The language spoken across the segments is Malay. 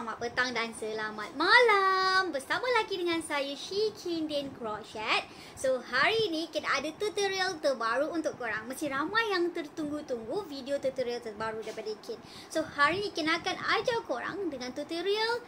selamat petang dan selamat malam. Bersama lagi dengan saya Shikin Crochet. So hari ini kita ada tutorial terbaru untuk korang. Mesti ramai yang tertunggu-tunggu video tutorial terbaru daripada Kin. So hari ini kita akan ajar korang dengan tutorial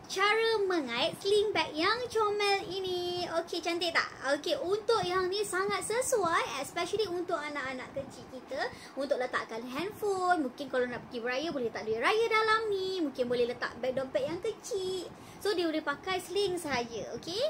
cara mengait sling bag yang comel ini. Okey, cantik tak? Okey, untuk yang ni sangat sesuai, especially untuk anak-anak kecil kita, untuk letakkan handphone. Mungkin kalau nak pergi beraya, boleh letak duit raya dalam ni. Mungkin boleh letak beg dompet yang kecil. So dia boleh pakai sling saja. Okey,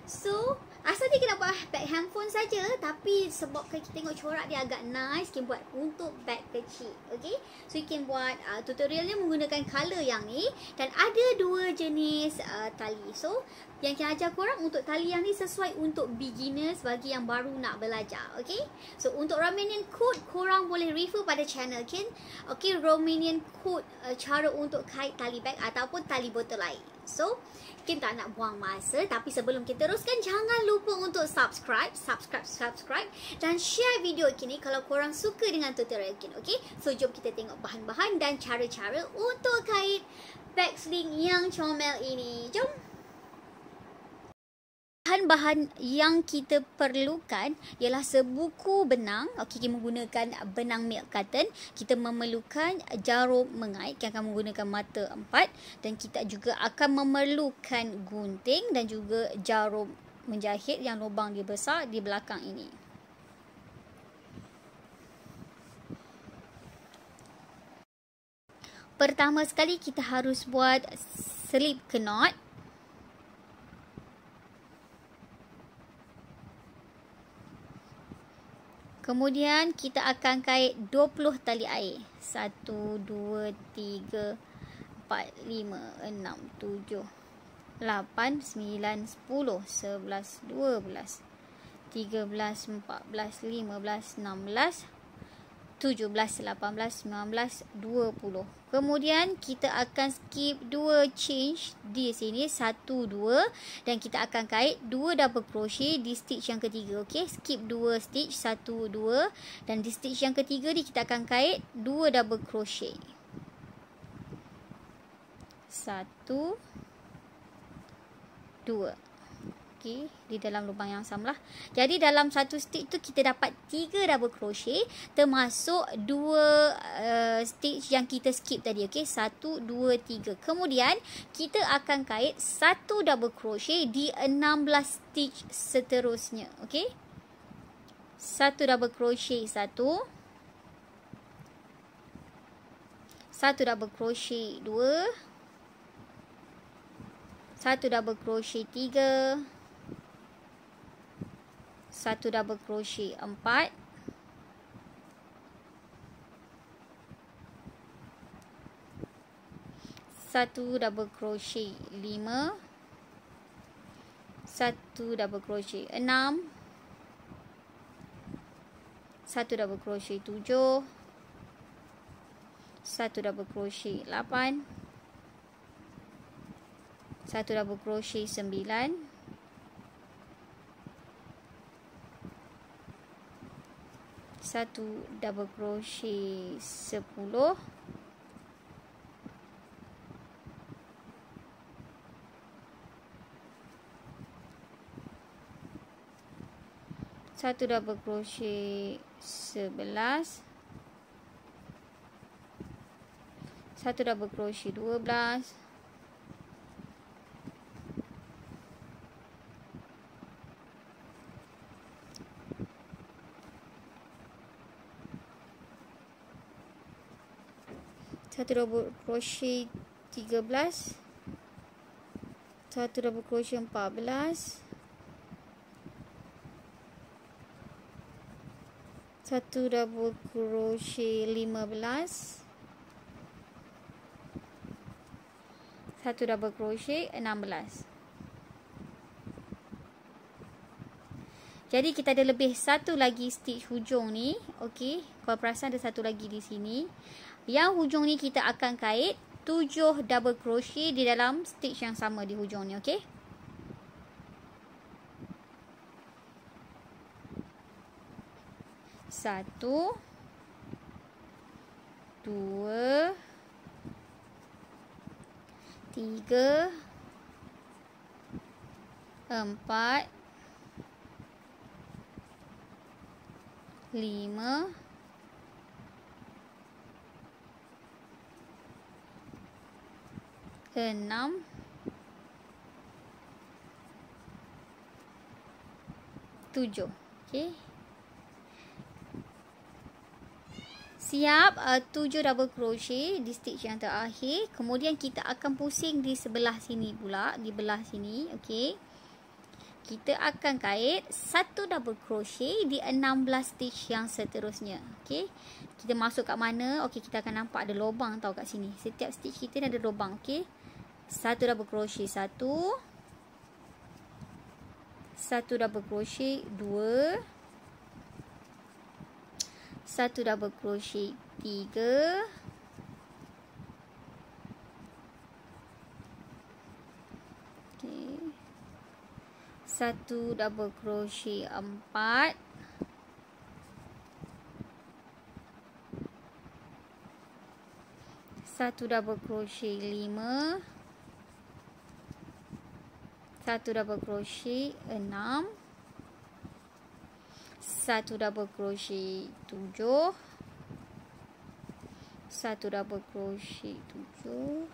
so asal dia kena buat beg handphone saja, tapi sebab kita tengok corak dia agak nice, kita buat untuk beg kecil. Okey, so kita buat tutorialnya menggunakan color yang ni, dan ada dua jenis tali. So yang kita ajar korang untuk tali yang ni sesuai untuk beginners, bagi yang baru nak belajar. Okey, so untuk Romanian code korang boleh refer pada channel Kin. Okey, Romanian code cara untuk kait tali bag ataupun tali botol air. So kita tak nak buang masa, tapi sebelum kita teruskan, jangan lupa untuk subscribe dan share video ini kalau korang suka dengan tutorial ini. Okey, so jom kita tengok bahan-bahan dan cara-cara untuk kait bag sling yang comel ini. Jom. Bahan-bahan yang kita perlukan ialah sebuku benang. Okey, kita menggunakan benang milk carton. Kita memerlukan jarum mengait yang akan menggunakan mata 4, dan kita juga akan memerlukan gunting dan juga jarum menjahit yang lubang dia besar di belakang ini. Pertama sekali kita harus buat slip knot. Kemudian kita akan kait 20 tali air. 1, 2, 3, 4, 5, 6, 7, 8, 9, 10, 11, 12, 13, 14, 15, 16, 17, 18, 19, 20. Kemudian kita akan skip 2 change di sini, 1, 2, dan kita akan kait 2 double crochet di stitch yang ketiga. Okey, skip 2 stitch, 1, 2, dan di stitch yang ketiga ni kita akan kait 2 double crochet. 1, 2. Okey, di dalam lubang yang sama lah. Jadi dalam satu stitch tu kita dapat 3 double crochet, termasuk 2 stitch yang kita skip tadi. Okey, 1, 2, 3. Kemudian kita akan kait 1 double crochet di 16 stitch seterusnya. Okey, 1 double crochet, 1 double crochet, 2, 1 double crochet, 3, 1 double crochet, 4, 1 double crochet, 5, 1 double crochet, 6, 1 double crochet, 7, 1 double crochet, 8, 1 double crochet, 9, 1 double crochet, 10, 1 double crochet, 11, 1 double crochet, 12, 1 double crochet, 13, 1 double crochet, 14, 1 double crochet, 15, 1 double crochet, 16. Jadi kita ada lebih satu lagi stitch hujung ni. Okey, kalau perasan ada satu lagi di sini. Yang hujung ni kita akan kait 7 double crochet di dalam stitch yang sama di hujung ni. Okey, 1, 2, 3, 4, 5, 6, 7. Okey. Siap 7 double crochet di stitch yang terakhir. Kemudian kita akan pusing di sebelah sini pula, di belah sini. Okey. Kita akan kait 1 double crochet di 16 stitch yang seterusnya. Okey. Kita masuk kat mana? Okey, kita akan nampak ada lubang tau kat sini. Setiap stitch kita ada lubang. Okey. 1 double crochet 1, 1 double crochet 2, 1 double crochet 3, 1 double crochet 4, 1 double crochet 5, 1 double crochet 6, 1 double crochet 7, 1 double crochet 7,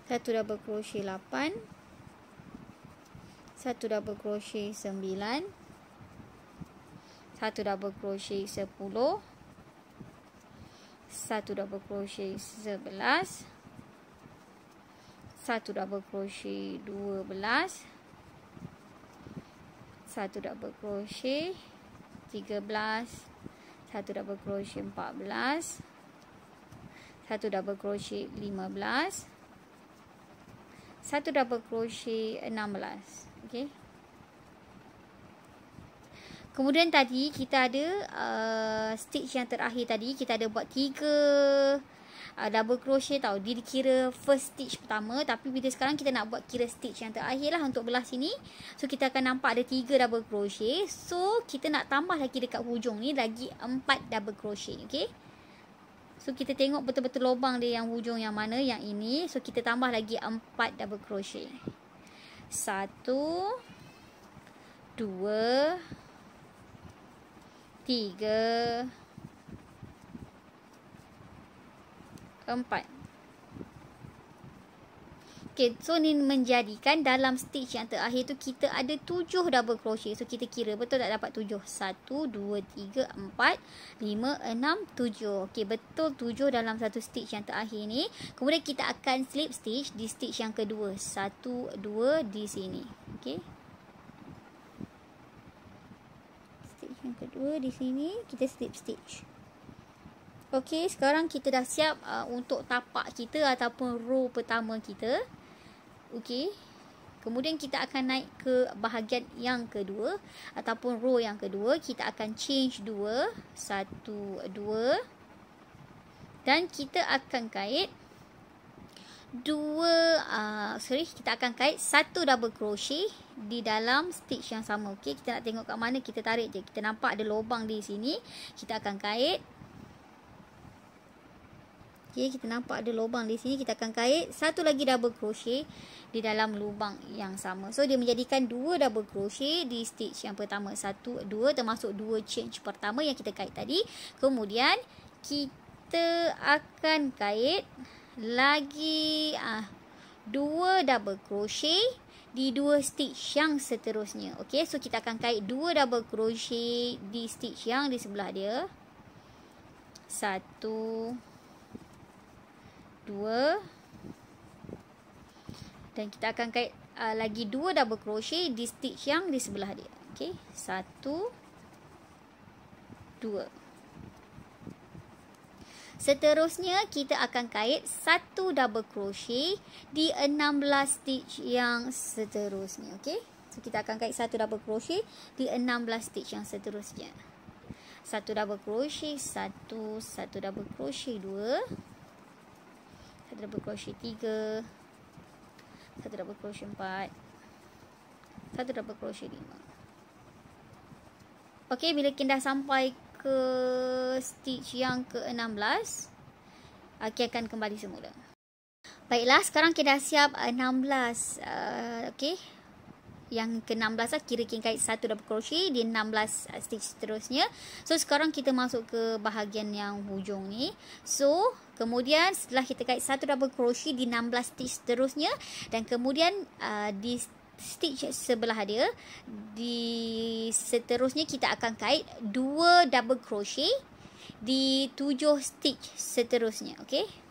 1 double crochet 8, 1 double crochet 9, 1 double crochet 10, 1 double crochet 11, 1 double crochet 12, 1 double crochet 13, 1 double crochet 14, 1 double crochet 15, 1 double crochet 16. Okey. Kemudian tadi kita ada stitch yang terakhir tadi, kita ada buat 3 double crochet tau. Dia dikira first stitch pertama, tapi bila sekarang kita nak buat kira stitch yang terakhir lah untuk belah sini. So kita akan nampak ada 3 double crochet. So kita nak tambah lagi dekat hujung ni lagi 4 double crochet. Okey. So kita tengok betul-betul lubang dia yang hujung yang mana, yang ini. So kita tambah lagi 4 double crochet. 1, 2, 3, 4. Okay, so ni menjadikan dalam stitch yang terakhir tu kita ada 7 double crochet. So kita kira betul tak dapat 7? 1, 2, 3, 4, 5, 6, 7. Okay, betul 7 dalam satu stitch yang terakhir ni. Kemudian kita akan slip stitch di stitch yang kedua. 1, 2 di sini. Okay. Yang kedua di sini kita slip stitch. Okey, sekarang kita dah siap untuk tapak kita ataupun row pertama kita. Okey. Kemudian kita akan naik ke bahagian yang kedua ataupun row yang kedua. Kita akan change 2, 1, 2 dan kita akan kait kita akan kait 1 double crochet di dalam stitch yang sama. Okey, kita nak tengok kat mana, kita tarik je. Kita nampak ada lubang di sini. Kita akan kait. Okey, kita nampak ada lubang di sini. Kita akan kait 1 lagi double crochet di dalam lubang yang sama. So dia menjadikan 2 double crochet di stitch yang pertama. 1, 2 termasuk 2 change pertama yang kita kait tadi. Kemudian kita akan kait lagi 2 double crochet di 2 stitch yang seterusnya. Okey, so kita akan kait 2 double crochet di stitch yang di sebelah dia. 1, 2 dan kita akan kait lagi 2 double crochet di stitch yang di sebelah dia. Okey, 1, 2. Seterusnya kita akan kait 1 double crochet di 16 stitch yang seterusnya. Okey. So kita akan kait 1 double crochet di 16 stitch yang seterusnya. 1 double crochet 1, 1 double crochet 2, 1 double crochet 3, 1 double crochet 4, 1 double crochet 5. Okey, bila kita dah sampai ke stitch yang ke-16. Okey, akan kembali semula. Baiklah, sekarang kita dah siap 16. Okey. Yang ke-16 lah, kira kita kait 1 double crochet di 16 stitch seterusnya. So sekarang kita masuk ke bahagian yang hujung ni. So kemudian setelah kita kait 1 double crochet di 16 stitch seterusnya, dan kemudian di stitch sebelah dia, di seterusnya kita akan kait 2 double crochet di 7 stitch seterusnya. Okey.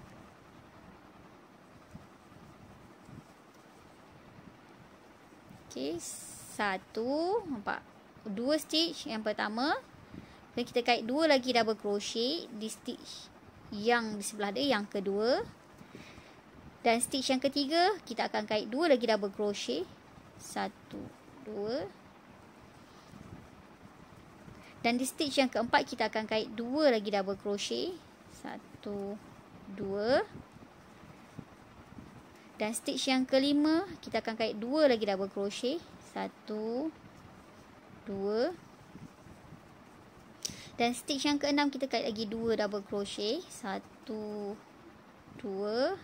Okey, 1, nampak 2 stitch yang pertama. Dan kita kait 2 lagi double crochet di stitch yang di sebelah dia, yang kedua. Dan stitch yang ketiga, kita akan kait 2 lagi double crochet. 1, 2. Dan di stitch yang keempat, kita akan kait 2 lagi double crochet. 1, 2. Dan stitch yang kelima, kita akan kait 2 lagi double crochet. 1, 2. Dan stitch yang keenam, kita kait lagi 2 double crochet. 1, 2.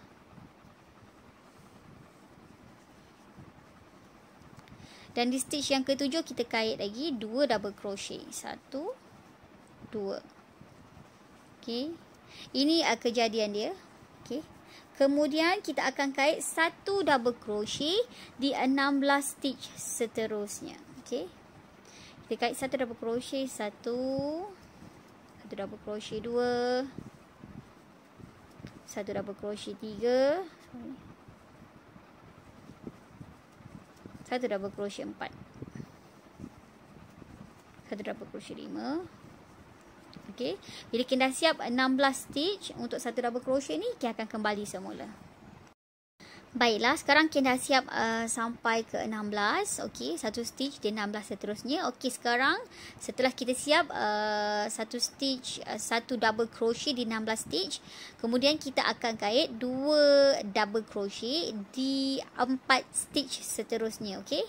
Dan di stitch yang ketujuh, kita kait lagi 2 double crochet. 1, 2. Okey. Ini kejadian dia. Okey. Kemudian kita akan kait 1 double crochet di 16 stitch seterusnya. Okey. Kita kait 1 double crochet, 1 double crochet 2, 1 double crochet 3, 1 double crochet 4, 1 double crochet 5. Okey, bila kita dah siap 16 stitch untuk 1 double crochet ni, kita akan kembali semula. Baiklah, sekarang kita dah siap sampai ke 16. Okey, 1 stitch di 16 seterusnya. Okey, sekarang setelah kita siap 1 stitch, 1 double crochet di 16 stitch, kemudian kita akan kait 2 double crochet di 4 stitch seterusnya. Okey.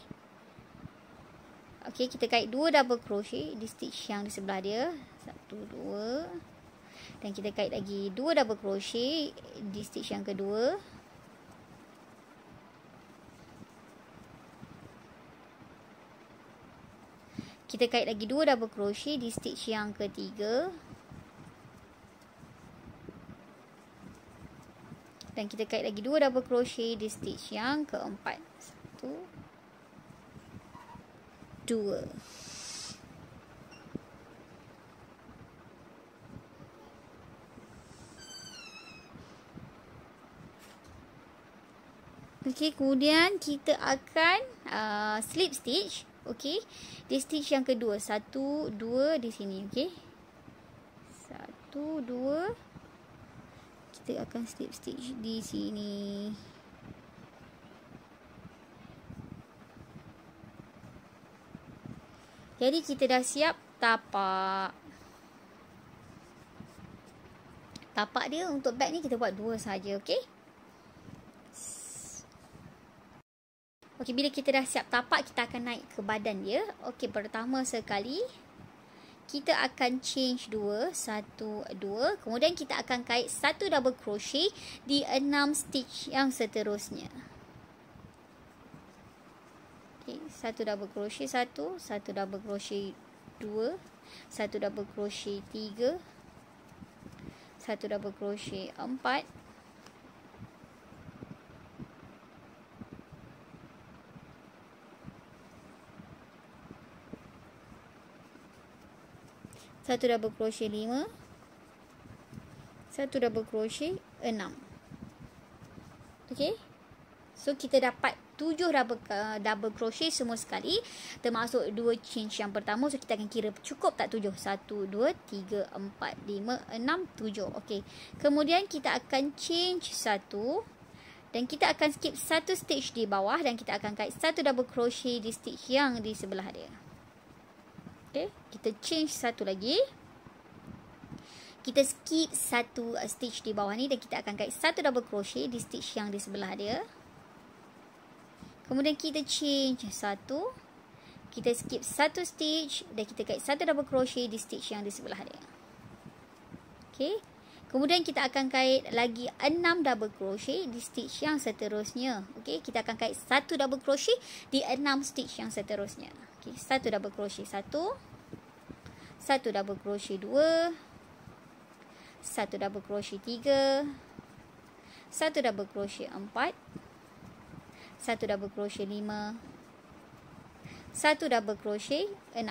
Okey, kita kait 2 double crochet di stitch yang di sebelah dia. 1, 2. Dan kita kait lagi 2 double crochet di stitch yang kedua. Kita kait lagi 2 double crochet di stitch yang ketiga. Dan kita kait lagi 2 double crochet di stitch yang keempat. 1, 2. Okey, kemudian kita akan slip stitch. Okey, di stitch yang kedua, 1, 2 di sini. Okey, 1, 2. Kita akan slip stitch di sini. Jadi kita dah siap tapak. Tapak dia untuk bag ni kita buat 2 saja. Okey. Okey, bila kita dah siap tapak, kita akan naik ke badan dia. Okey, pertama sekali kita akan change 2, 1, 2. Kemudian kita akan kait 1 double crochet di 6 stitch yang seterusnya. Okey, 1 double crochet 1, 1 double crochet 2, 1 double crochet 3, 1 double crochet 4. Satu double crochet 5, 1 double crochet 6. Okey. So kita dapat 7 double crochet semua sekali, termasuk 2 change yang pertama. So kita akan kira cukup tak 7? 1, 2, 3, 4, 5, 6, 7. Okey. Kemudian kita akan change 1 dan kita akan skip 1 stitch di bawah dan kita akan kait 1 double crochet di stitch yang di sebelah dia. Okey, kita change 1 lagi. Kita skip 1 stitch di bawah ni dan kita akan kait 1 double crochet di stitch yang di sebelah dia. Kemudian kita change 1. Kita skip satu stitch dan kita kait satu double crochet di stitch yang di sebelah dia. Okey. Kemudian kita akan kait lagi 6 double crochet di stitch yang seterusnya. Okey, kita akan kait satu double crochet di 6 stitch yang seterusnya. Okey, satu double crochet 1, satu double crochet 2, satu double crochet 3, satu double crochet 4, satu double crochet 5, satu double crochet 6.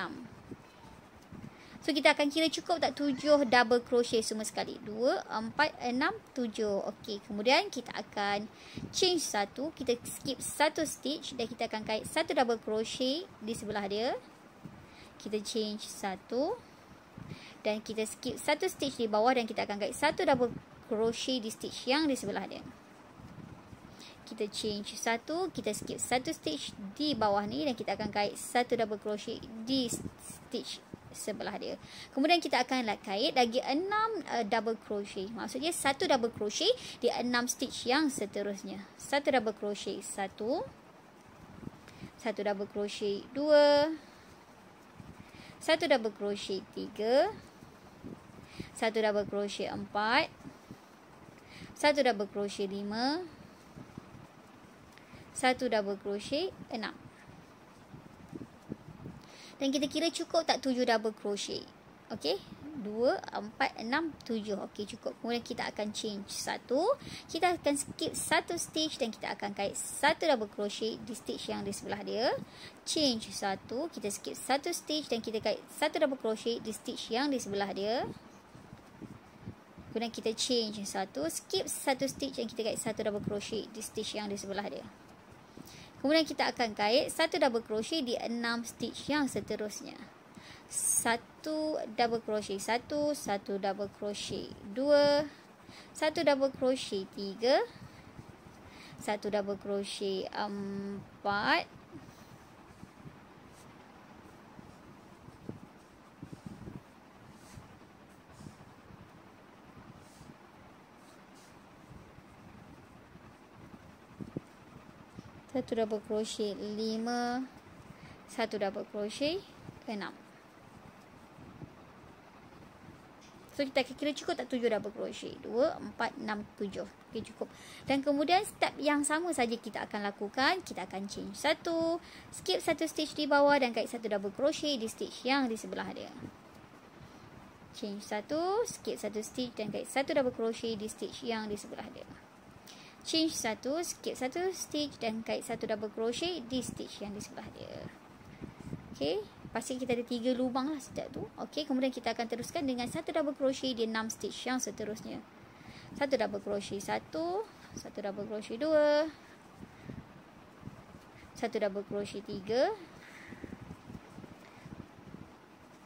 So kita akan kira cukup tak 7 double crochet semua sekali. 2, 4, 6, 7. Okey, kemudian kita akan change satu. Kita skip satu stitch dan kita akan kait satu double crochet di sebelah dia. Kita change satu. Dan kita skip satu stitch di bawah dan kita akan kait satu double crochet di stitch yang di sebelah dia. Kita change satu. Kita skip satu stitch di bawah ni dan kita akan kait satu double crochet di stitch sebelah dia. Kemudian kita akan kait lagi 6 double crochet. Maksudnya satu double crochet di 6 stitch yang seterusnya. Satu double crochet 1, satu double crochet 2, satu double crochet 3, satu double crochet 4, satu double crochet 5, satu double crochet 6. Dan kita kira cukup tak 7 double crochet. Okey, 2, 4, 6, 7. Okey, cukup. Kemudian kita akan change satu. Kita akan skip satu stitch dan kita akan kait satu double crochet di stitch yang di sebelah dia. Change satu. Kita skip satu stitch dan kita kait satu double crochet di stitch yang di sebelah dia. Kemudian kita change satu. Skip satu stitch dan kita kait satu double crochet di stitch yang di sebelah dia. Kemudian kita akan kait satu double crochet di 6 stitch yang seterusnya. Satu double crochet 1, satu double crochet 2, satu double crochet 3, satu double crochet 4, satu double crochet 5, satu double crochet 6. So kita akan kira cukup tak 7 double crochet. 2, 4, 6, 7. Okey, cukup. Dan kemudian step yang sama saja kita akan lakukan. Kita akan change satu, skip satu stitch di bawah dan kait satu double crochet di stitch yang di sebelah dia. Change satu, skip satu stitch dan kait satu double crochet di stitch yang di sebelah dia. Change satu, skip satu stitch dan kait satu double crochet di stitch yang di sebelah dia. Okey, pasti kita ada 3 lubang lah setiap tu. Okey, kemudian kita akan teruskan dengan satu double crochet di 6 stitch yang seterusnya. Satu double crochet 1, satu double crochet 2, satu double crochet 3,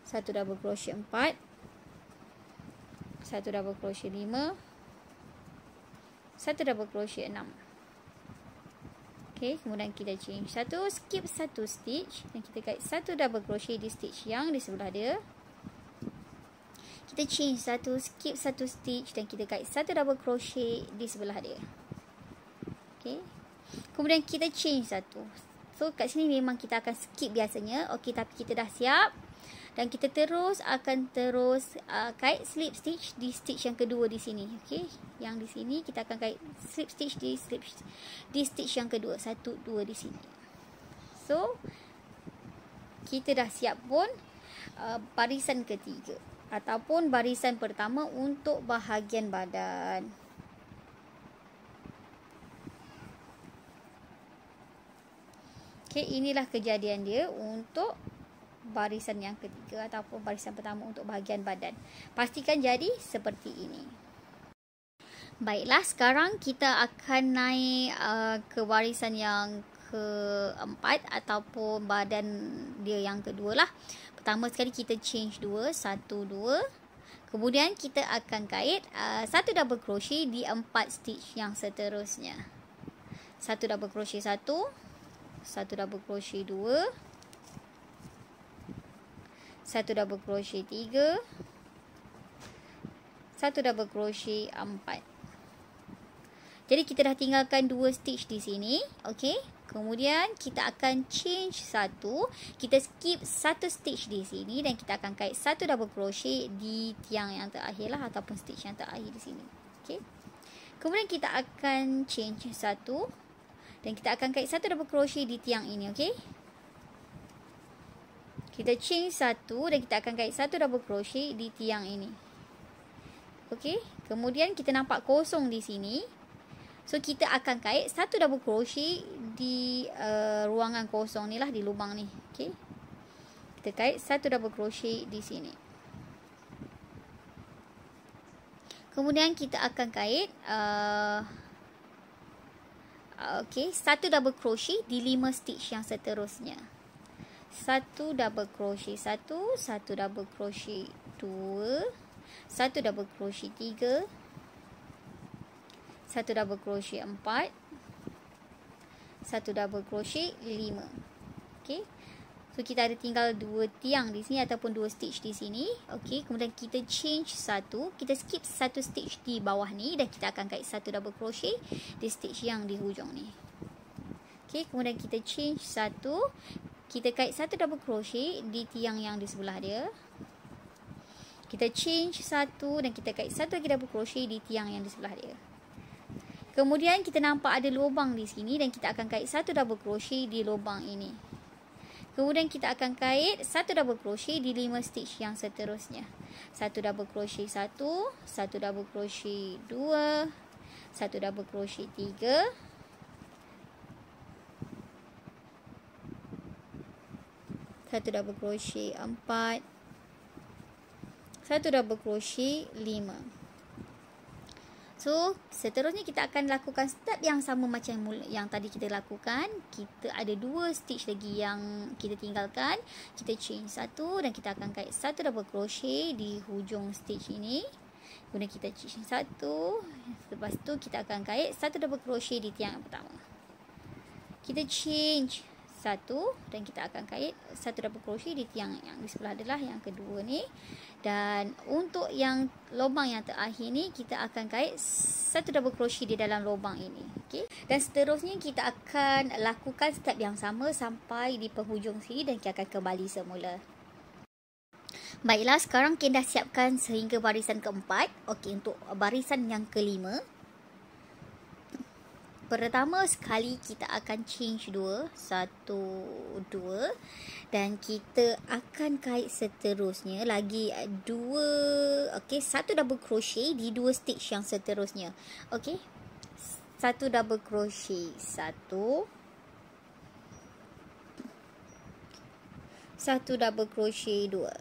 satu double crochet 4, satu double crochet 5, satu double crochet 6. Okey, kemudian kita change satu, skip satu stitch dan kita kait satu double crochet di stitch yang di sebelah dia. Kita change satu, skip satu stitch dan kita kait satu double crochet di sebelah dia. Okey. Kemudian kita change satu. So kat sini memang kita akan skip biasanya. Okey, tapi kita dah siap. Dan kita akan terus kait slip stitch di stitch yang kedua di sini. Okey, yang di sini kita akan kait slip stitch di stitch yang kedua, 1, 2 di sini. So kita dah siap pun barisan ketiga ataupun barisan pertama untuk bahagian badan. Okey, inilah kejadian dia untuk barisan yang ketiga ataupun barisan pertama untuk bahagian badan. Pastikan jadi seperti ini. Baiklah, sekarang kita akan naik ke barisan yang keempat ataupun badan dia yang kedua lah. Pertama sekali kita change 2, 1, 2. Kemudian kita akan kait satu double crochet di 4 stitch yang seterusnya. Satu double crochet 1, satu double crochet 2, satu double crochet 3, satu double crochet 4. Jadi kita dah tinggalkan 2 stitch di sini. Okey, Kemudian kita akan change satu. Kita skip satu stitch di sini dan kita akan kait satu double crochet di tiang yang terakhir lah, ataupun stitch yang terakhir di sini. Okey. Kemudian kita akan change satu dan kita akan kait satu double crochet di tiang ini. Okey. Kita change satu dan kita akan kait satu double crochet di tiang ini. Okey. Kemudian kita nampak kosong di sini. So kita akan kait satu double crochet di ruangan kosong ni lah, di lubang ni. Okey. Kita kait satu double crochet di sini. Kemudian kita akan kait satu double crochet di 5 stitch yang seterusnya. Satu double crochet satu, satu double crochet dua, satu double crochet tiga, satu double crochet empat, satu double crochet 5. Okey. So kita ada tinggal 2 tiang di sini ataupun 2 stitch di sini. Okey, kemudian kita change satu, kita skip satu stitch di bawah ni dan kita akan kait satu double crochet di stitch yang di hujung ni. Okey, kemudian kita change satu, kita kait satu double crochet di tiang yang di sebelah dia. Kita change satu dan kita kait satu lagi double crochet di tiang yang di sebelah dia. Kemudian kita nampak ada lubang di sini dan kita akan kait satu double crochet di lubang ini. Kemudian kita akan kait satu double crochet di 5 stitch yang seterusnya. Satu double crochet satu, satu double crochet dua, satu double crochet tiga, satu double crochet empat, satu double crochet 5. So, seterusnya kita akan lakukan step yang sama macam yang tadi kita lakukan. Kita ada 2 stitch lagi yang kita tinggalkan. Kita change satu dan kita akan kait satu double crochet di hujung stitch ini. Kemudian kita change satu. Lepas tu kita akan kait satu double crochet di tiang yang pertama. Kita change satu dan kita akan kait satu double crochet di tiang yang di sebelah adalah yang kedua ni. Dan untuk yang lubang yang terakhir ni kita akan kait satu double crochet di dalam lubang ini. Okey. Dan seterusnya kita akan lakukan step yang sama sampai di penghujung sini dan kita akan kembali semula. Baiklah, sekarang kita dah siapkan sehingga barisan keempat. Okey, untuk barisan yang kelima, pertama sekali kita akan change 2, 1, 2 dan kita akan kait seterusnya lagi 2, okey, satu double crochet di 2 stitch yang seterusnya. Okey. Satu double crochet satu, satu double crochet dua.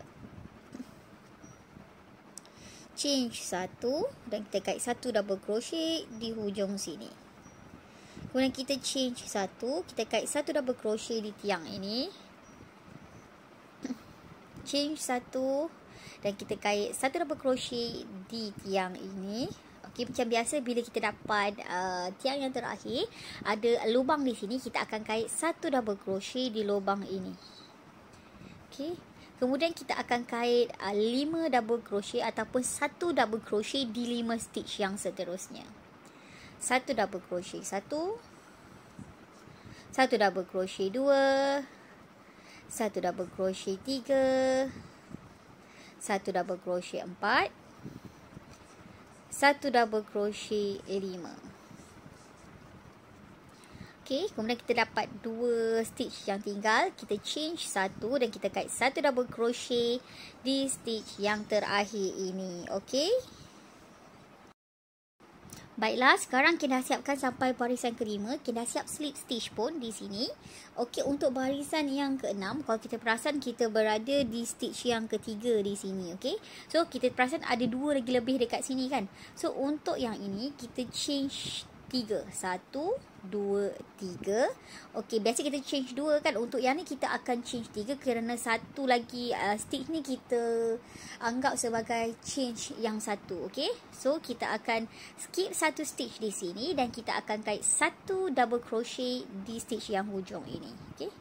Change satu dan kita kait satu double crochet di hujung sini. Kemudian kita change satu, kita kait satu double crochet di tiang ini. Change satu dan kita kait satu double crochet di tiang ini. Okey, macam biasa bila kita dapat tiang yang terakhir, ada lubang di sini, kita akan kait satu double crochet di lubang ini. Okey. Kemudian kita akan kait 5 double crochet ataupun satu double crochet di 5 stitch yang seterusnya. Satu double crochet satu, satu double crochet dua, satu double crochet tiga, satu double crochet empat, satu double crochet 5. Okey, kemudian kita dapat 2 stitch yang tinggal. Kita change satu dan kita kait satu double crochet di stitch yang terakhir ini. Okey. Baiklah, sekarang kita dah siapkan sampai barisan kelima. Kita dah siap slip stitch pun di sini. Okey, untuk barisan yang keenam, kalau kita perasan kita berada di stitch yang ketiga di sini. Okey, so kita perasan ada 2 lagi lebih dekat sini kan. So untuk yang ini kita change 3, 1, 2, 3. Okey, biasa kita change 2 kan. Untuk yang ni kita akan change 3 kerana satu lagi stitch ni kita anggap sebagai change yang satu. Okey, so kita akan skip satu stitch di sini dan kita akan kait satu double crochet di stitch yang hujung ini. Okey,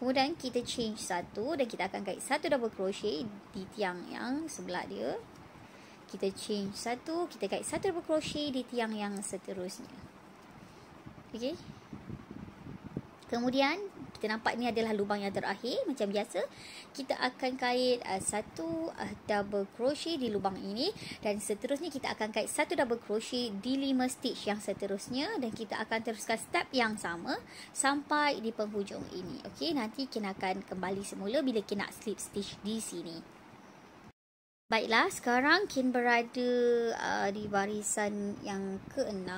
kemudian kita change satu dan kita akan kait satu double crochet di tiang yang sebelah dia. kita change satu, kita kait satu double crochet di tiang yang seterusnya. Okey. Kemudian kita nampak ni adalah lubang yang terakhir. Macam biasa, kita akan kait satu double crochet di lubang ini, dan seterusnya kita akan kait satu double crochet di 5 stitch yang seterusnya, dan kita akan teruskan step yang sama sampai di penghujung ini. Okey, nanti kita akan kembali semula bila kita nak slip stitch di sini. Baiklah, sekarang kita berada di barisan yang ke-6.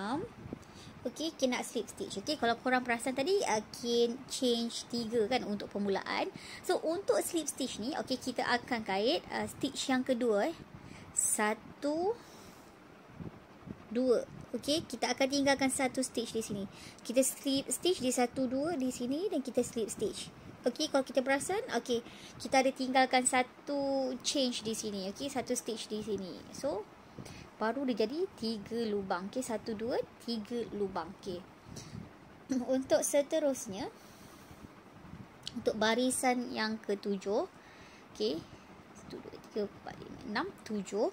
Okey, kita nak slip stitch. Okey, kalau korang perasan tadi, kita change 3 kan untuk permulaan. So, untuk slip stitch ni, okey, kita akan kait stitch yang kedua. 1, 2. Okey, kita akan tinggalkan satu stitch di sini. Kita slip stitch di 1, 2 di sini, dan kita slip stitch. Okey, kalau kita perasan, okey, kita ada tinggalkan satu change di sini. Okey, satu stitch di sini. So, baru dia jadi 3 lubang. Okey, 1, 2, 3 lubang. Okey. Untuk seterusnya, untuk barisan yang ke-7, okey, 1, 2, 3, 4, 5, 6, 7.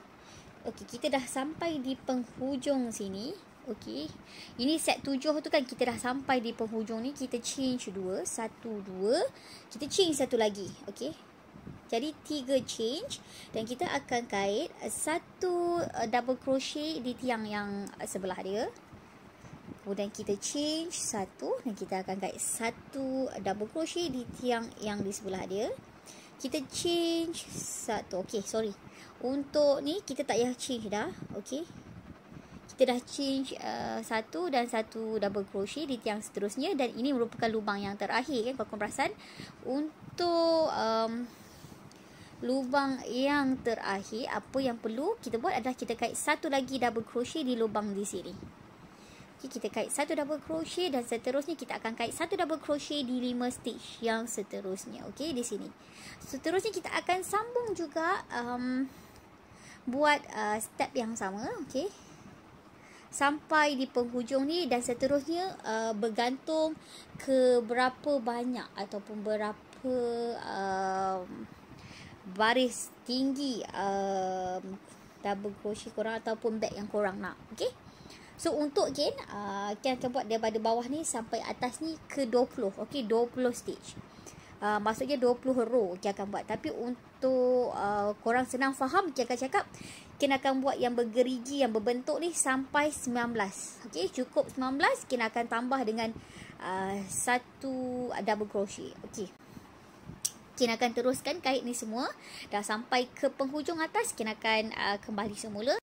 Okey, kita dah sampai di penghujung sini. Okey, ini set 7 tu kan, kita dah sampai di penghujung ni. Kita change 2, 1, 2. Kita change satu lagi. Okey, jadi 3 change, dan kita akan kait satu double crochet di tiang yang sebelah dia. Kemudian kita change satu, dan kita akan kait satu double crochet di tiang yang di sebelah dia. Kita change satu. Okey, sorry. Untuk ni kita tak payah change dah. Okey. Kita dah change satu dan satu double crochet di tiang seterusnya, dan ini merupakan lubang yang terakhir kan, kalau korang perasan. Untuk lubang yang terakhir, apa yang perlu kita buat adalah kita kait satu lagi double crochet di lubang di sini. Okay, kita kait satu double crochet, dan seterusnya kita akan kait satu double crochet di 5 stitch yang seterusnya. Okey, di sini. Seterusnya kita akan sambung juga buat step yang sama. Okey, sampai di penghujung ni, dan seterusnya bergantung ke berapa banyak ataupun berapa baris tinggi double crochet korang ataupun bag yang korang nak. Okey, so untuk kita akan buat daripada bawah ni sampai atas ni ke 20. Okey, 20 stitch. Maksudnya 20 row kita akan buat. Tapi untuk korang senang faham, kita akan cakap kita akan buat yang bergerigi, yang berbentuk ni sampai 19. Okey, cukup 19, kita akan tambah dengan satu double crochet. Okey, kita akan teruskan kait ni semua. Dah sampai ke penghujung atas, kita akan kembali semula.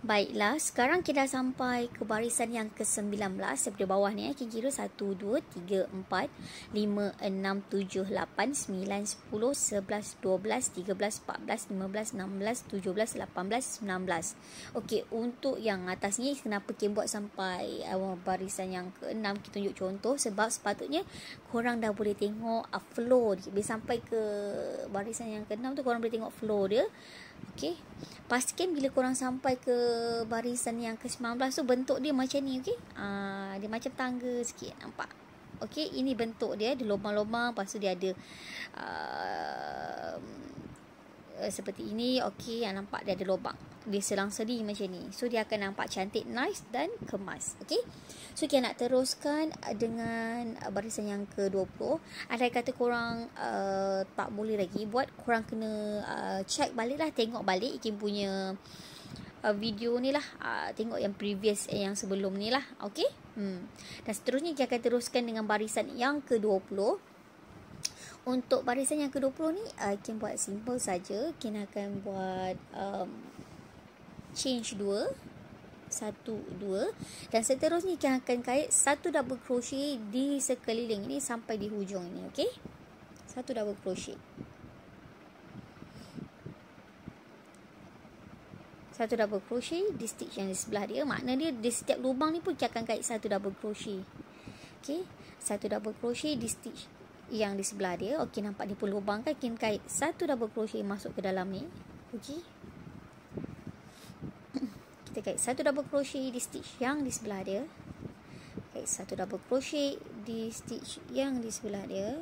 Baiklah, sekarang kita dah sampai ke barisan yang ke-19 daripada bawah ni. Kita kira 1, 2, 3, 4, 5, 6, 7, 8, 9, 10, 11, 12, 13, 14, 15, 16, 17, 18, 19. Okey, untuk yang atas ni, kenapa kita buat sampai barisan yang ke-6, kita tunjuk contoh. Sebab sepatutnya korang dah boleh tengok flow dia. Bila sampai ke barisan yang ke-6 tu, korang boleh tengok flow dia. Okey, pastikan bila korang sampai ke barisan yang ke-19 tu, bentuk dia macam ni. Okey, dia macam tangga sikit, nampak? Okey, ini bentuk dia, ada lubang-lubang, lepas tu dia ada seperti ini. Okey, nampak dia ada lubang, dia selang-seli macam ni. So dia akan nampak cantik, nice dan kemas. Okey, so kita nak teruskan dengan barisan yang ke-20. Ada kata korang tak boleh lagi buat, korang kena check balik lah, tengok balik Ikin punya video ni lah, tengok yang previous yang sebelum ni lah. Okey, dan seterusnya kita akan teruskan dengan barisan yang ke-20. Untuk barisan yang ke-20 ni, kita buat simple saja. Kita akan buat change 2, 1, 2, dan seterusnya kita akan kait satu double crochet di sekeliling ini sampai di hujung ini. Okey, satu double crochet, satu double crochet di stitch yang di sebelah dia. Makna dia di setiap lubang ni pun kita akan kait satu double crochet. Okey, satu double crochet di stitch yang di sebelah dia. Okey, nampak dia pun lubang kan, kita kait satu double crochet masuk ke dalam ni. Okey, kita kait satu double crochet di stitch yang di sebelah dia, kait satu double crochet di stitch yang di sebelah dia.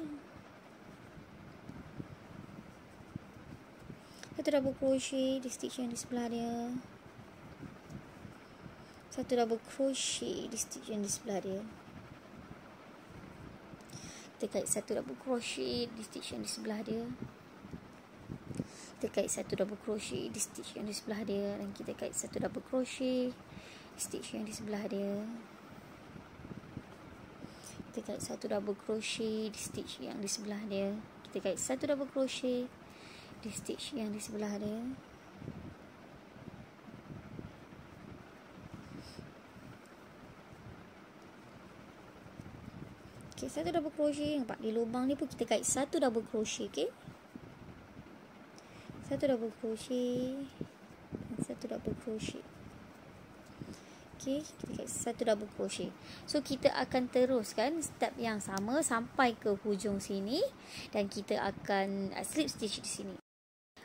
Satu double crochet di stitch yang di sebelah dia. Satu double crochet di stitch yang di sebelah dia. Kita kait satu double crochet di stitch yang di sebelah dia. Kita kait satu double crochet di stitch yang di sebelah dia. Dan kita kait satu double crochet di stitch yang di sebelah dia. Kita kait satu double crochet di stitch yang di sebelah dia. Kita kait satu double crochet di stitch yang di sebelah dia. Okay, satu double crochet. Nampak di lubang ni pun kita kait satu double crochet. Okay, satu double crochet, satu double crochet. Okay, kita kait satu double crochet. So kita akan teruskan step yang sama sampai ke hujung sini. Dan kita akan slip stitch di sini.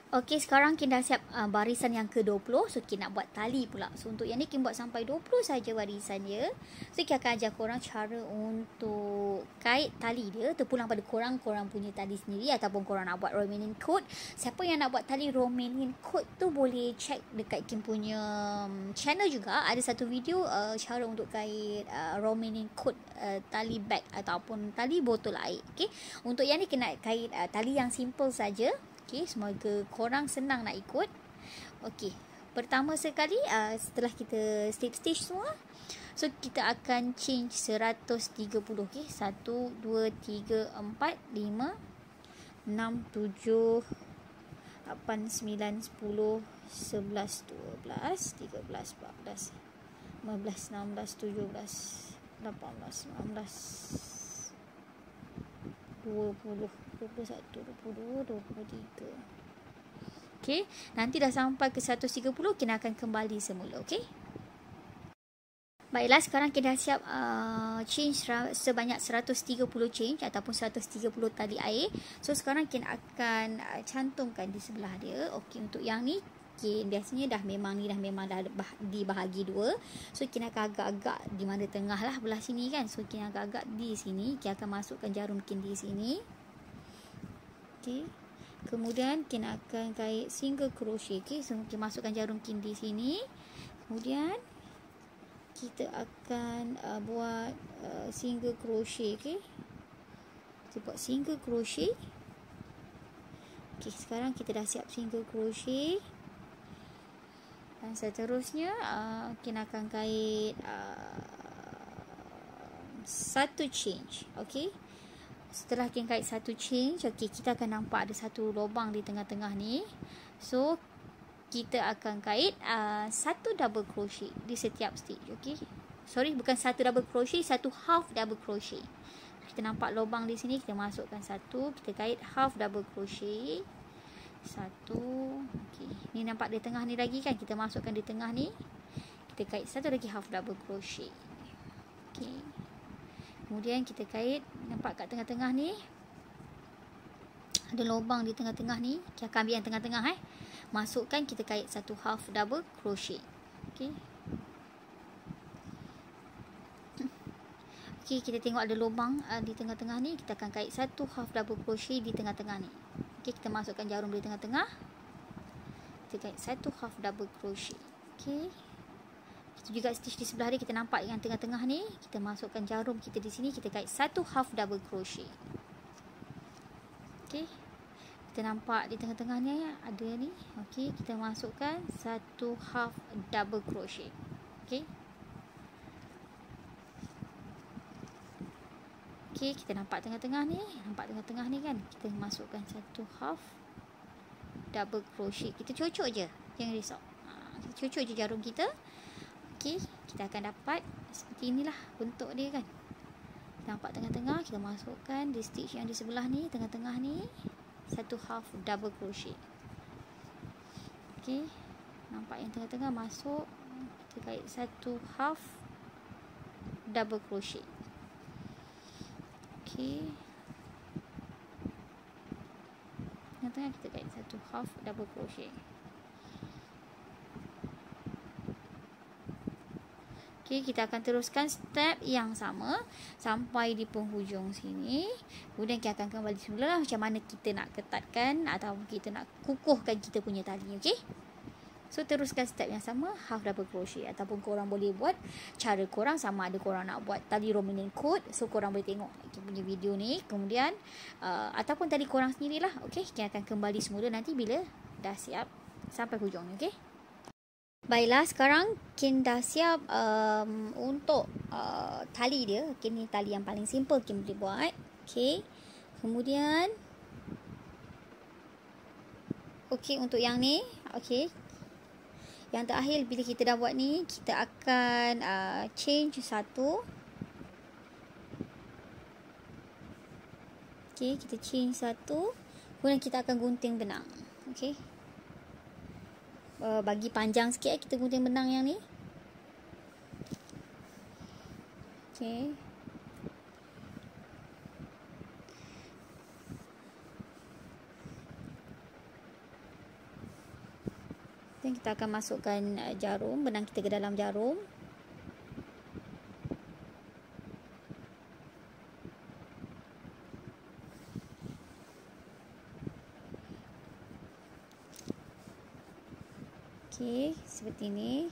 Okey, sekarang Kin dah siap barisan yang ke-20. So, Kin nak buat tali pula. So, untuk yang ni Kin buat sampai 20 saja barisan dia. So, Kin akan ajar korang cara untuk kait tali dia. Terpulang pada korang punya tali sendiri. Ataupun korang nak buat Romanian coat. Siapa yang nak buat tali Romanian coat tu boleh check dekat Kin punya channel juga. Ada satu video cara untuk kait Romanian coat tali bag ataupun tali botol air. Okay. Untuk yang ni Kin nak kait tali yang simple saja. Okey, semoga korang senang nak ikut. Okey, pertama sekali setelah kita slip stitch semua, so kita akan change 130. Okey, 1 2 3 4 5 6 7 8 9 10 11 12 13 14 15 16 17 18 19 20 21 22 23. Okey, nanti dah sampai ke 130 kita akan kembali semula. Okey. Baiklah, sekarang kita dah siap change sebanyak 130 change ataupun 130 tali air. So sekarang kita akan cantumkan di sebelah dia. Okey, untuk yang ni biasanya dah memang dah dibahagi dua. So kita akan agak-agak di mana tengah lah, belah sini kan. So kita agak-agak di sini, kita akan masukkan jarum kin di sini. Okey. Kemudian kita akan kait single crochet. Okey, so kita masukkan jarum kin di sini. Kemudian kita akan buat single crochet. Okey. Kita buat single crochet. Okey, sekarang kita dah siap single crochet. Dan seterusnya kita akan kait satu change. Okey. Setelah kita kait satu change, okey, kita akan nampak ada satu lubang di tengah-tengah ni. So kita akan kait satu double crochet di setiap stitch. Okey. Sorry, bukan satu double crochet, satu half double crochet. Kita nampak lubang di sini, kita masukkan satu, kita kait half double crochet. Satu. Okey, ni nampak di tengah ni lagi kan, kita masukkan di tengah ni. Kita kait satu lagi half double crochet. Okey. Kemudian kita kait, nampak kat tengah-tengah ni ada lubang di tengah-tengah ni. Kita akan ambil yang tengah-tengah masukkan, kita kait satu half double crochet. Okey. Okey, kita tengok ada lubang di tengah-tengah ni, kita akan kait satu half double crochet di tengah-tengah ni. Okey, kita masukkan jarum di tengah-tengah. Kita kait satu half double crochet. Okey. Kita juga stitch di sebelah dia, kita nampak yang tengah-tengah ni, kita masukkan jarum kita di sini, kita kait satu half double crochet. Okey. Kita nampak di tengah-tengah ni ada ni. Okey, kita masukkan satu half double crochet. Okey. Okey, kita nampak tengah-tengah ni, kan, kita masukkan satu half double crochet. Kita cocok je, jangan risau. Kita cocok je jarum kita. Okey, kita akan dapat seperti inilah bentuk dia kan. Kita nampak tengah-tengah, kita masukkan di stitch yang di sebelah ni, tengah-tengah ni, satu half double crochet. Okey, nampak yang tengah-tengah masuk, kita kait satu half double crochet. Okey, tengah-tengah kita kait satu half double crochet. Okey, kita akan teruskan step yang sama sampai di penghujung sini. Kemudian kita akan kembali semula lah macam mana kita nak ketatkan atau kita nak kukuhkan kita punya tali. Okey. So teruskan step yang sama, half double crochet, ataupun korang boleh buat cara korang sama ada korang nak buat tali Romanian coat. So korang boleh tengok kita punya video ni. Kemudian ataupun tali korang sendirilah. Okey, kita akan kembali semula nanti bila dah siap sampai hujung. Okey. Baiklah, sekarang Kin dah siap untuk tali dia. Okay, ni tali yang paling simple Kin boleh buat. Okay, kemudian okay, untuk yang ni, okay, yang terakhir bila kita dah buat ni, kita akan change satu. Okay, kita change satu. Kemudian kita akan gunting benang. Okay, bagi panjang sikit kita gunting benang yang ni. Okey. Dan kita akan masukkan jarum, benang kita ke dalam jarum. Okey, seperti ini.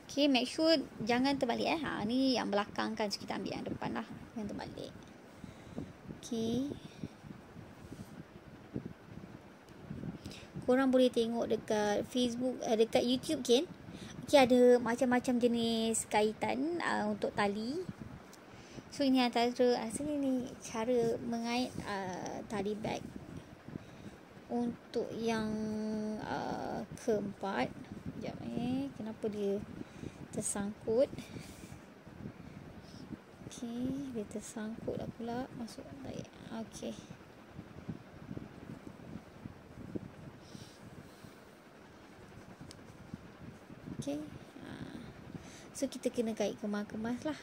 Okey, make sure jangan terbalik ni yang belakang kan, so kita ambil yang depan lah, yang terbalik. Okey. Korang boleh tengok dekat Facebook, dekat YouTube kan. Okay, ada macam-macam jenis kaitan untuk tali. So ini antara asal ni cara mengait tali bag untuk yang keempat. Sekejap kenapa dia tersangkut. Okay, dia tersangkut lah pula. Masuk baik. Okay. Okay. So kita kena kait kemas-kemas lah.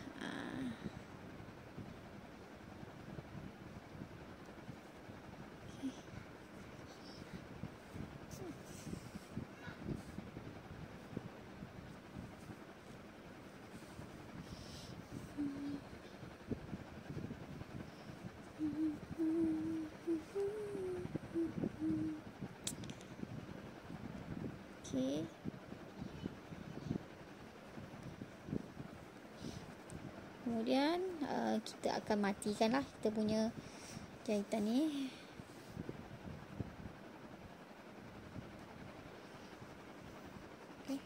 Okay. Kemudian kita akan matikan lah kita punya jahitan ni. Okay.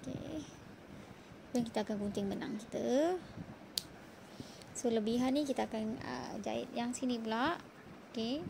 Okay. Dan kita akan gunting benang kita. So lebihan ni kita akan jahit yang sini pula. Okay.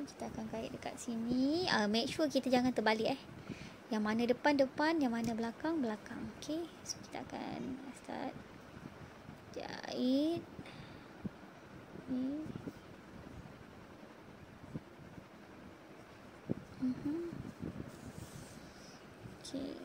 Kita akan kait dekat sini. Make sure kita jangan terbalik Yang mana depan, yang mana belakang. Okay. So kita akan start jahit. Ni. Okay.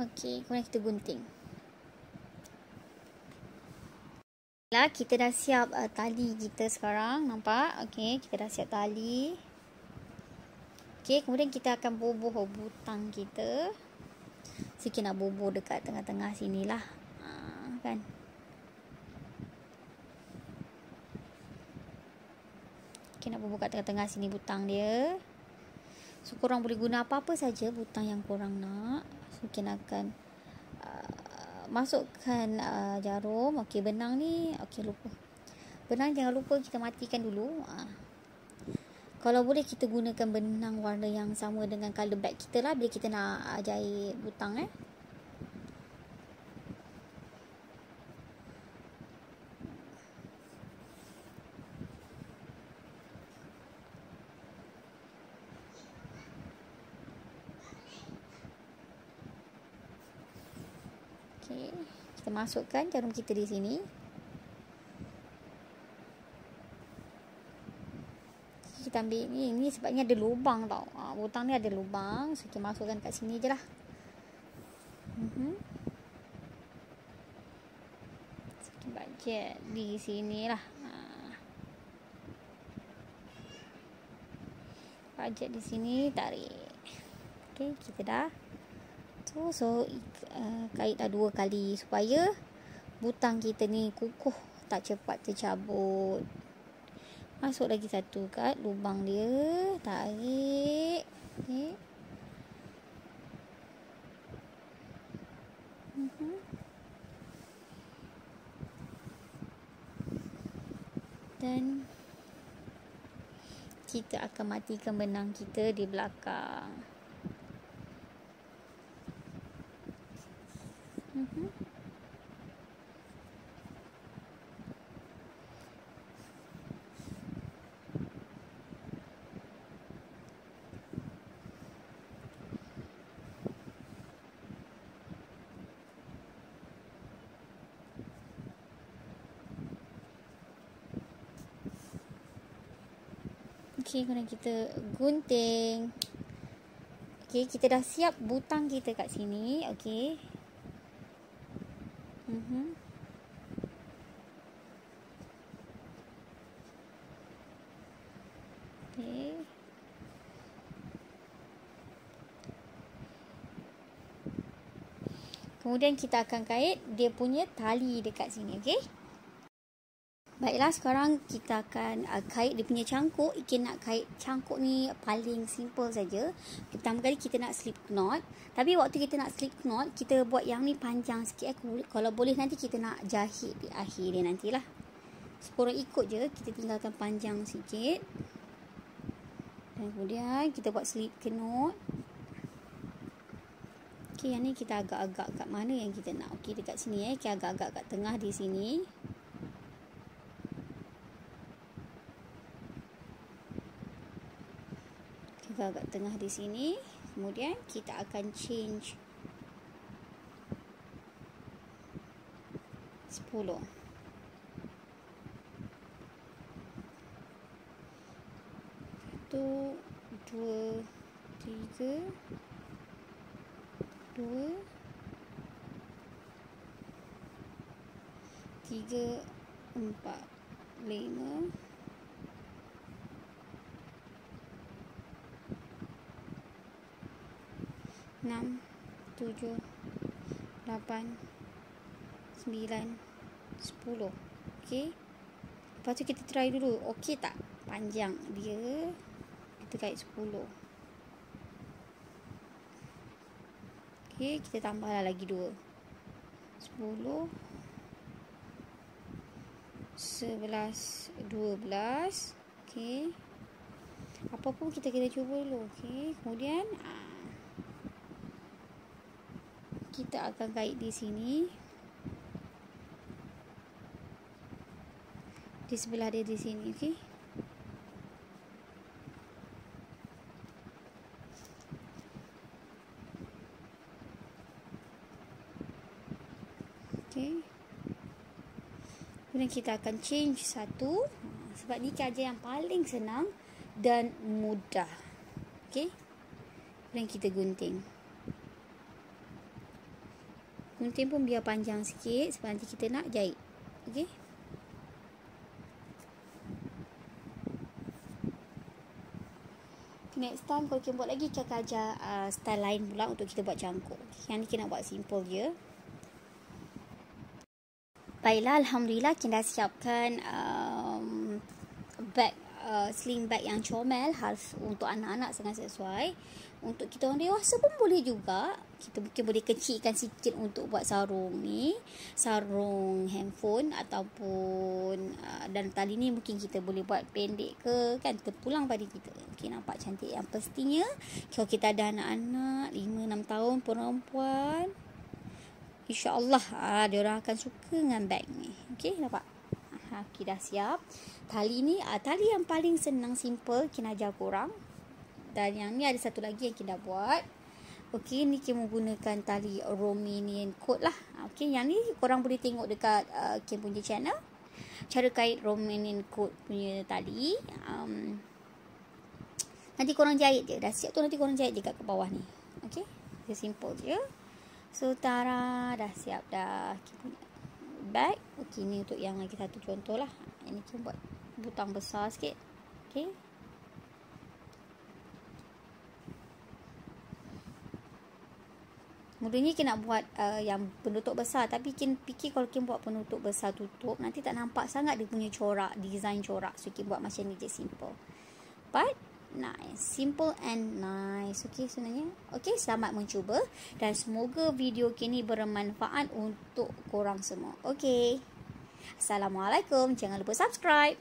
Okey, kemudian kita gunting. Lah, kita dah siap tali kita sekarang, nampak? Okey, kita dah siap tali. Okey, kemudian kita akan bubuh butang kita. Sikit nak bubuh dekat tengah-tengah sinilah. Kan? Okey, nak bubuh kat tengah-tengah sini butang dia. So, korang boleh guna apa-apa saja butang yang korang nak. So, kita akan masukkan jarum. Okey, benang ni. Okey, lupa. Benang jangan lupa kita matikan dulu. Kalau boleh kita gunakan benang warna yang sama dengan color bag kita lah bila kita nak jahit butang Okey, kita masukkan jarum kita di sini. Kita ambil ni sebabnya ada lubang tau. Butang ni ada lubang. So, kita masukkan kat sini je lah. So, kita bajet di sini lah. Bajet di sini, tarik. Okey, kita dah. So kaitlah 2 kali supaya butang kita ni kukuh, tak cepat tercabut. Masuk lagi satu kat lubang dia, tarik. Okey. Dan kita akan matikan benang kita di belakang. Okey, kemudian kita gunting. Okey, kita dah siap butang kita kat sini. Okey. Okey. Kemudian kita akan kait dia punya tali dekat sini. Okey. Baiklah, sekarang kita akan kait dia punya cangkuk. Kita nak kait cangkuk ni paling simple saja. Pertama kali kita nak slip knot. Tapi waktu kita nak slip knot, kita buat yang ni panjang sikit. Kalau boleh nanti kita nak jahit di akhir dia nantilah. So, korang ikut je. Kita tinggalkan panjang sikit. Dan kemudian kita buat slip knot. Okey, yang ni kita agak-agak kat mana yang kita nak. Okey, dekat sini kita agak-agak kat tengah di sini. Agak tengah di sini. Kemudian kita akan change 10. 1, 2, 3, 2, 3, 4, 5, 6, 7, 8, 9, 10. Okey. Lepas tu kita try dulu. Okey tak? Panjang dia. Kita kait 10. Okey, kita tambahlah lagi 2. 10, 11, 12. Okey. Apa pun kita kena cuba dulu. Okey. Kemudian kita akan kait di sini. Di sebelah dia di sini, okey. Okey. Kemudian kita akan change satu. Sebab ni cara yang paling senang dan mudah. Okey. Kemudian kita gunting. gunting pun biar panjang sikit sebab nanti kita nak jahit. Okey. Next time kalau kita buat lagi, kita akan ajar style lain pula untuk kita buat cangkuk. Yang ni kita nak buat simple je. Baiklah, alhamdulillah kita dah siapkan bag, sling bag yang comel, khas untuk anak-anak sangat sesuai. Untuk kita orang dewasa pun boleh juga. Kita mungkin boleh kecilkan sikit untuk buat sarung ni, sarung handphone ataupun dan tali ni mungkin kita boleh buat pendek ke, kan, terpulang pada kita. Okey, nampak cantik. Yang pastinya kalau kita ada anak-anak 5-6 tahun perempuan, InsyaAllah diorang akan suka dengan bag ni. Okey, nampak? Okey, dah siap. Tali ni tali yang paling senang, simple, kita ajar korang. Dan yang ni ada satu lagi yang kita buat. Okey, ni kita menggunakan tali Romanian coat lah. Okey, yang ni korang boleh tengok dekat Kim punya channel. Cara kait Romanian coat punya tali. Nanti korang jahit je. Dah siap tu nanti korang jahit je kat bawah ni. Okey, dia simple je. So, Tara dah siap dah kita punya bag. Okey, ni untuk yang lagi satu contoh lah. Ini kita buat butang besar sikit. Okey. Mudahnya kita nak buat yang penutup besar. Tapi kita fikir kalau kita buat penutup besar tutup, nanti tak nampak sangat dia punya corak, design corak. So, kita buat macam ni je, simple. But nice, simple and nice. Okey, sebenarnya. Okey, selamat mencuba dan semoga video kini bermanfaat untuk korang semua. Okey. Assalamualaikum. Jangan lupa subscribe.